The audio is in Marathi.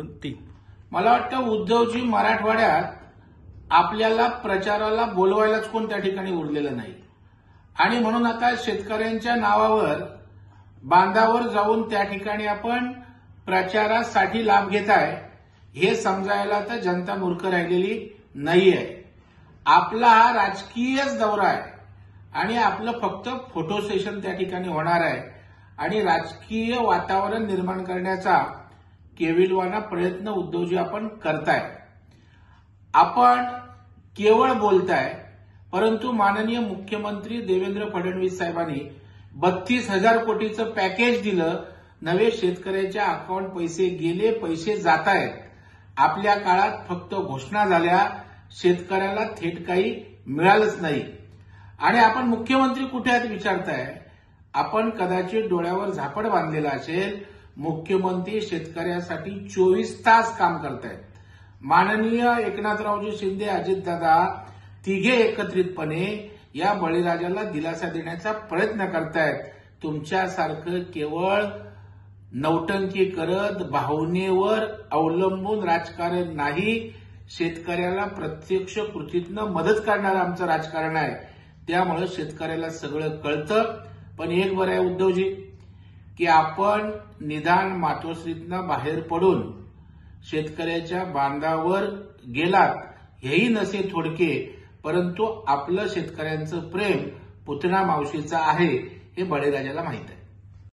2 3 मला वाटतं उद्धवजी मराठवाड्यात आपल्याला प्रचाराला बोलवायलाच कोण त्या ठिकाणी उरलेलं नाही आणि म्हणून आता शेतकऱ्यांच्या नावावर बांधावर जाऊन त्या ठिकाणी आपण प्रचारासाठी लाभ घेताय हे समजायला तर जनता मूर्ख राहिलेली नाहीये। आपला हा राजकीयच दौरा आहे आणि आपलं फक्त फोटो सेशन त्या ठिकाणी होणार आहे आणि राजकीय वातावरण निर्माण करण्याचा केविलवाना प्रयत्न उद्धवजी आपण करताय। आपण केवळ बोलताय, परंतु माननीय मुख्यमंत्री देवेंद्र फडणवीस साहेबांनी 32,000 कोटीचं पॅकेज दिलं, नवे शेतकऱ्याच्या अकाउंट पैसे गेले, पैसे जात आहेत। आपल्या काळात फक्त घोषणा झाल्या, शेतकऱ्याला थेट काही मिळालंच नाही आणि आपण मुख्यमंत्री कुठे आहेत विचारताय। आपण कदाचित डोळ्यावर झापड बांधलेला असेल, मुख्यमंत्री शेतकऱ्यासाठी 24 तास काम करतायत। माननीय एकनाथरावजी शिंदे, अजितदादा तिघे एकत्रितपणे या बळीराजाला दिलासा देण्याचा प्रयत्न करतायत। तुमच्यासारखं केवळ नौटंकी करत भावनेवर अवलंबून राजकारण नाही, शेतकऱ्याला प्रत्यक्ष कृतीतनं मदत करणारं आमचं राजकारण आहे। त्यामुळे शेतकऱ्याला सगळं कळतं। पण एक बरं आहे उद्धवजी की आपण निदान मातोश्रीतनं बाहेर पडून शेतकऱ्याच्या बांधावर गेलात, हेही नसे थोडके, परंतु आपलं शेतकऱ्यांचं प्रेम पुतना मावशीचं आहे हे बळीराजाला माहित आहे।